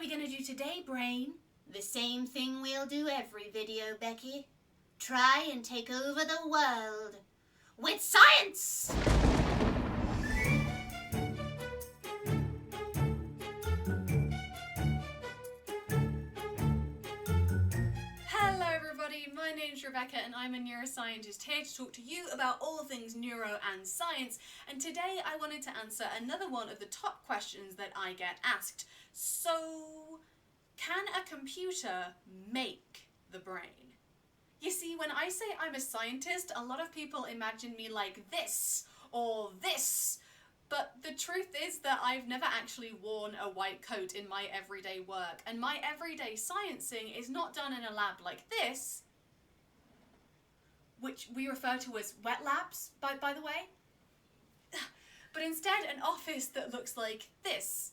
we going to do today, brain? The same thing we'll do every video, Becky. Try and take over the world with science! Hello everybody, my name's Rebecca and I'm a neuroscientist here to talk to you about all things neuro and science, and today I wanted to answer another one of the top questions that I get asked. So, can a computer make the brain? You see, when I say I'm a scientist, a lot of people imagine me like this or this, but the truth is that I've never actually worn a white coat in my everyday work, and my everyday sciencing is not done in a lab like this, which we refer to as wet labs, by the way, but instead an office that looks like this.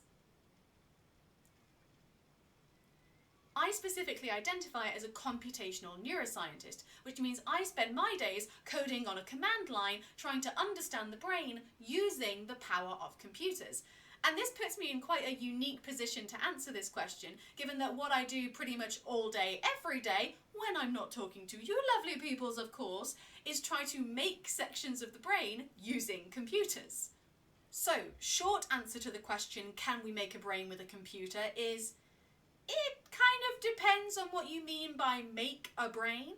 I specifically identify as a computational neuroscientist, which means I spend my days coding on a command line trying to understand the brain using the power of computers. And this puts me in quite a unique position to answer this question, given that what I do pretty much all day, every day, when I'm not talking to you lovely peoples of course, is try to make sections of the brain using computers. So, short answer to the question, can we make a brain with a computer, is it kind of depends on what you mean by make a brain.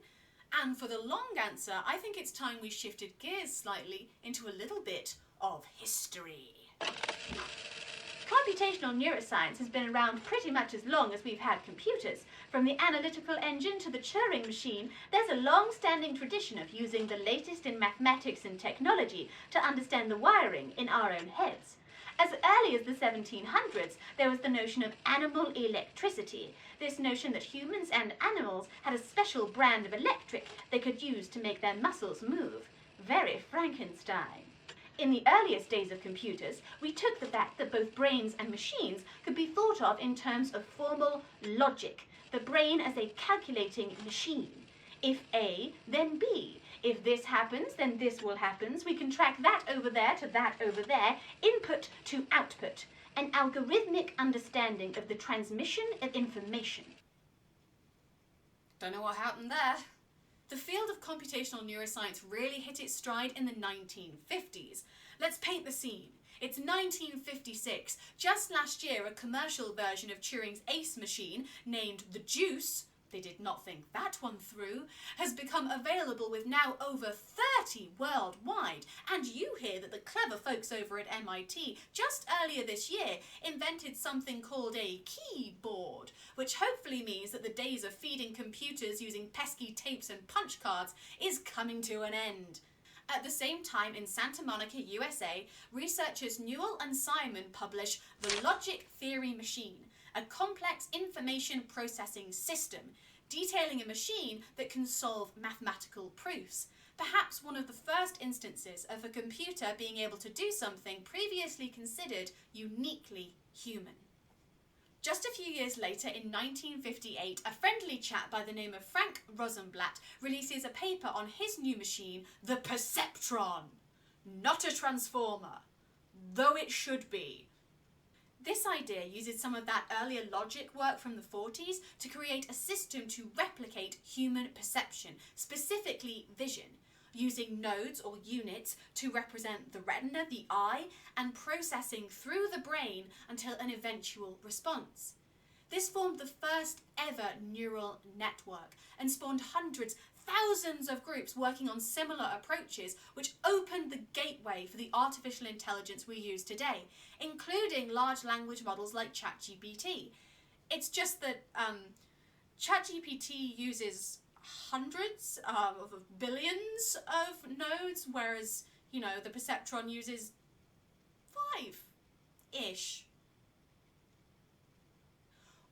And for the long answer, I think it's time we shifted gears slightly into a little bit of history. Computational neuroscience has been around pretty much as long as we've had computers. From the analytical engine to the Turing machine, there's a long-standing tradition of using the latest in mathematics and technology to understand the wiring in our own heads. As early as the 1700s, there was the notion of animal electricity, this notion that humans and animals had a special brand of electric they could use to make their muscles move. Very Frankenstein. In the earliest days of computers, we took the fact that both brains and machines could be thought of in terms of formal logic, the brain as a calculating machine. If A, then B. If this happens, then this will happen. We can track that over there to that over there, input to output, an algorithmic understanding of the transmission of information. Don't know what happened there. The field of computational neuroscience really hit its stride in the 1950s. Let's paint the scene. It's 1956. Just last year, a commercial version of Turing's Ace machine, named the Juice, they did not think that one through, has become available with now over 30 worldwide. And you hear that the clever folks over at MIT just earlier this year invented something called a keyboard, which hopefully means that the days of feeding computers using pesky tapes and punch cards is coming to an end. At the same time, in Santa Monica, USA, researchers Newell and Simon publish The Logic Theory Machine, a complex information processing system, detailing a machine that can solve mathematical proofs, perhaps one of the first instances of a computer being able to do something previously considered uniquely human. Just a few years later, in 1958, a friendly chap by the name of Frank Rosenblatt releases a paper on his new machine, the perceptron. Not a transformer, though it should be. This idea uses some of that earlier logic work from the 40s to create a system to replicate human perception, specifically vision, using nodes or units to represent the retina, the eye, and processing through the brain until an eventual response. This formed the first ever neural network and spawned hundreds, thousands of groups working on similar approaches, which opened the gateway for the artificial intelligence we use today, including large language models like ChatGPT. It's just that ChatGPT uses hundreds of billions of nodes, whereas, the perceptron uses 5-ish.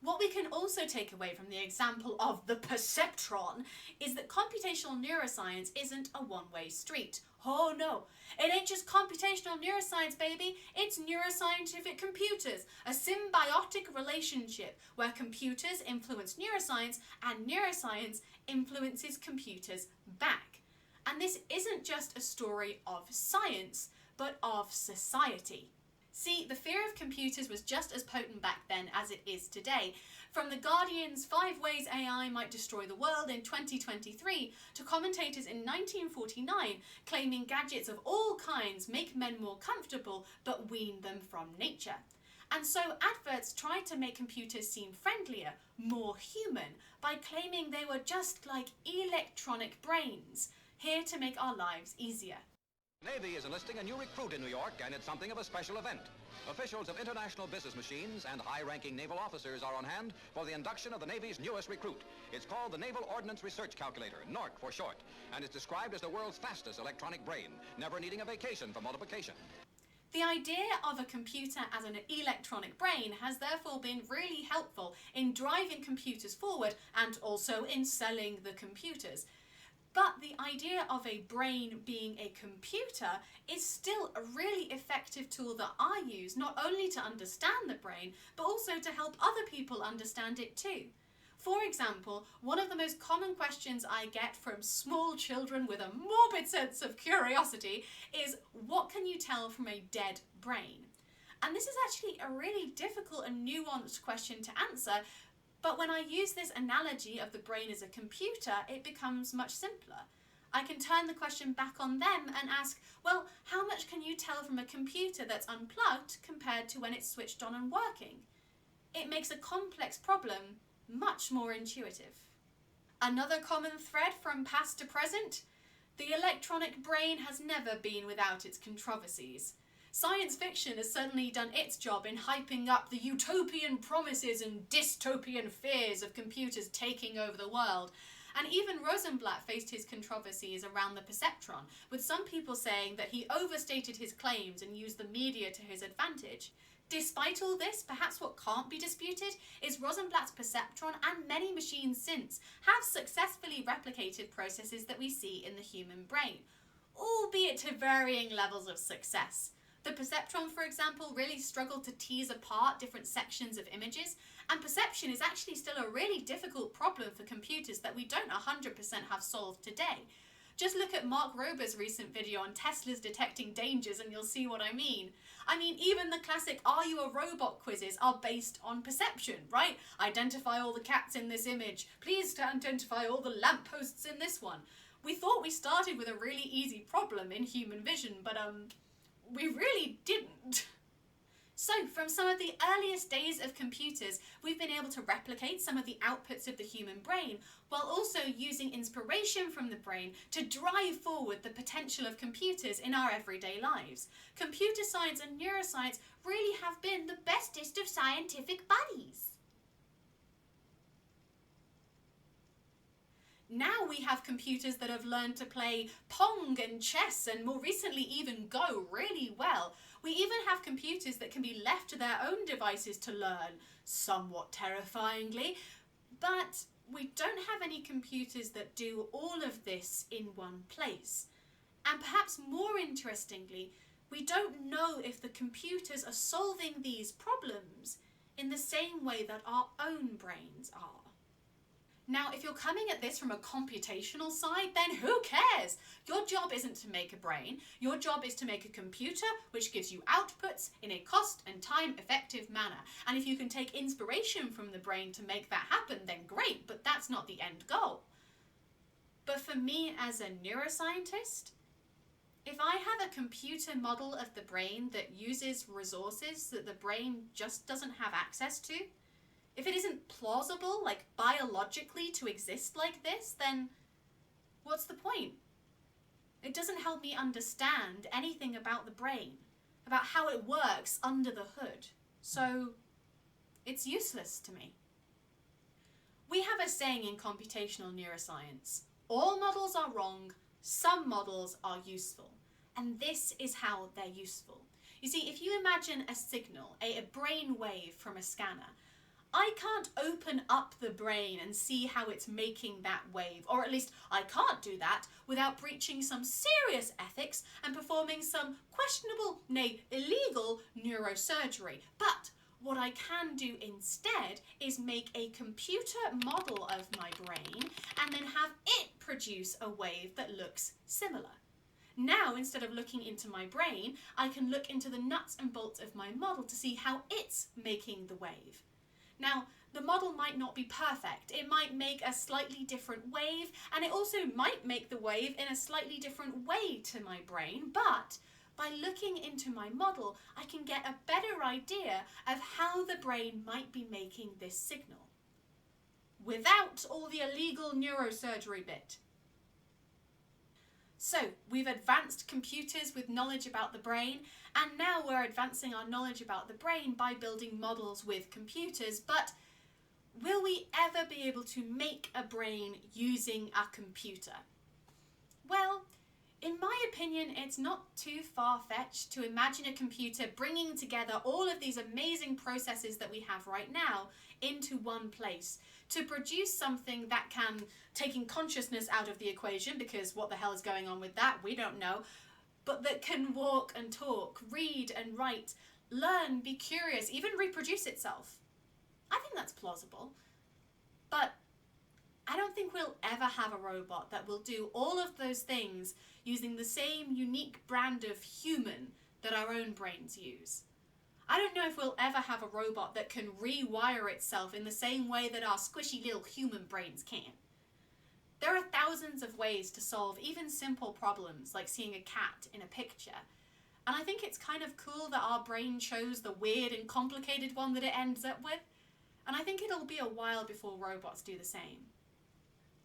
What we can also take away from the example of the perceptron is that computational neuroscience isn't a one-way street. Oh no, it ain't just computational neuroscience, baby, it's neuroscientific computers, a symbiotic relationship where computers influence neuroscience and neuroscience influences computers back. And this isn't just a story of science, but of society. See, the fear of computers was just as potent back then as it is today. From The Guardian's 5 Ways AI Might Destroy the World in 2023 to commentators in 1949 claiming gadgets of all kinds make men more comfortable but wean them from nature. And so adverts tried to make computers seem friendlier, more human, by claiming they were just like electronic brains, here to make our lives easier. Navy is enlisting a new recruit in New York, and it's something of a special event. Officials of international business machines and high-ranking naval officers are on hand for the induction of the Navy's newest recruit. It's called the Naval Ordnance Research Calculator, NORC for short, and it's described as the world's fastest electronic brain, never needing a vacation for multiplication. The idea of a computer as an electronic brain has therefore been really helpful in driving computers forward and also in selling the computers. But the idea of a brain being a computer is still a really effective tool that I use, not only to understand the brain, but also to help other people understand it too. For example, one of the most common questions I get from small children with a morbid sense of curiosity is, what can you tell from a dead brain? And this is actually a really difficult and nuanced question to answer, but when I use this analogy of the brain as a computer, it becomes much simpler. I can turn the question back on them and ask, well, how much can you tell from a computer that's unplugged compared to when it's switched on and working? It makes a complex problem much more intuitive. Another common thread from past to present: the electronic brain has never been without its controversies. Science fiction has certainly done its job in hyping up the utopian promises and dystopian fears of computers taking over the world. And even Rosenblatt faced his controversies around the perceptron, with some people saying that he overstated his claims and used the media to his advantage. Despite all this, perhaps what can't be disputed is Rosenblatt's perceptron and many machines since have successfully replicated processes that we see in the human brain, albeit to varying levels of success. The perceptron, for example, really struggled to tease apart different sections of images, and perception is actually still a really difficult problem for computers that we don't 100% have solved today. Just look at Mark Rober's recent video on Tesla's detecting dangers and you'll see what I mean. Even the classic "Are you a robot?" quizzes are based on perception, right? Identify all the cats in this image. Please identify all the lampposts in this one. We thought we started with a really easy problem in human vision, but we really didn't. So, from some of the earliest days of computers, we've been able to replicate some of the outputs of the human brain, while also using inspiration from the brain to drive forward the potential of computers in our everyday lives. Computer science and neuroscience really have been the bestest of scientific buddies. Now we have computers that have learned to play Pong and chess and more recently even Go really well. We even have computers that can be left to their own devices to learn, somewhat terrifyingly, but we don't have any computers that do all of this in one place. And perhaps more interestingly, we don't know if the computers are solving these problems in the same way that our own brains are. Now, if you're coming at this from a computational side, then who cares? Your job isn't to make a brain. Your job is to make a computer which gives you outputs in a cost and time effective manner. And if you can take inspiration from the brain to make that happen, then great, but that's not the end goal. But for me as a neuroscientist, if I have a computer model of the brain that uses resources that the brain just doesn't have access to, if it isn't plausible, like biologically, to exist like this, then what's the point? It doesn't help me understand anything about the brain, about how it works under the hood. So it's useless to me. We have a saying in computational neuroscience: all models are wrong, some models are useful. And this is how they're useful. You see, if you imagine a signal, a brain wave from a scanner, I can't open up the brain and see how it's making that wave, or at least I can't do that without breaching some serious ethics and performing some questionable, nay, illegal neurosurgery. But what I can do instead is make a computer model of my brain and then have it produce a wave that looks similar. Now, instead of looking into my brain, I can look into the nuts and bolts of my model to see how it's making the wave. Now, the model might not be perfect. It might make a slightly different wave, and it also might make the wave in a slightly different way to my brain, but by looking into my model, I can get a better idea of how the brain might be making this signal, without all the illegal neurosurgery bit. So, we've advanced computers with knowledge about the brain, and now we're advancing our knowledge about the brain by building models with computers, but will we ever be able to make a brain using a computer? Well, in my opinion, it's not too far-fetched to imagine a computer bringing together all of these amazing processes that we have right now into one place to produce something that can, taking consciousness out of the equation, because what the hell is going on with that, we don't know, but that can walk and talk, read and write, learn, be curious, even reproduce itself. I think that's plausible, but I don't think we'll ever have a robot that will do all of those things using the same unique brand of human that our own brains use. I don't know if we'll ever have a robot that can rewire itself in the same way that our squishy little human brains can. There are thousands of ways to solve even simple problems like seeing a cat in a picture, and I think it's kind of cool that our brain chose the weird and complicated one that it ends up with, and I think it'll be a while before robots do the same.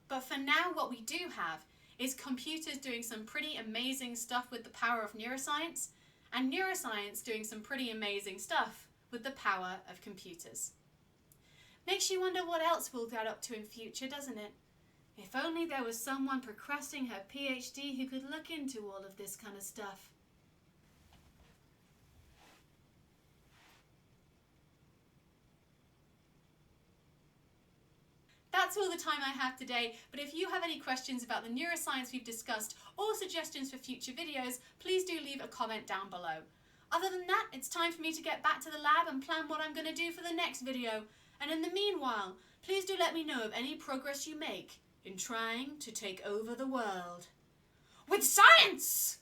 But for now, what we do have is computers doing some pretty amazing stuff with the power of neuroscience, and neuroscience doing some pretty amazing stuff with the power of computers. Makes you wonder what else we'll get up to in future, doesn't it? If only there was someone progressing her PhD who could look into all of this kind of stuff. That's all the time I have today, but if you have any questions about the neuroscience we've discussed or suggestions for future videos, please do leave a comment down below. Other than that, it's time for me to get back to the lab and plan what I'm going to do for the next video. And in the meanwhile, please do let me know of any progress you make in trying to take over the world with science!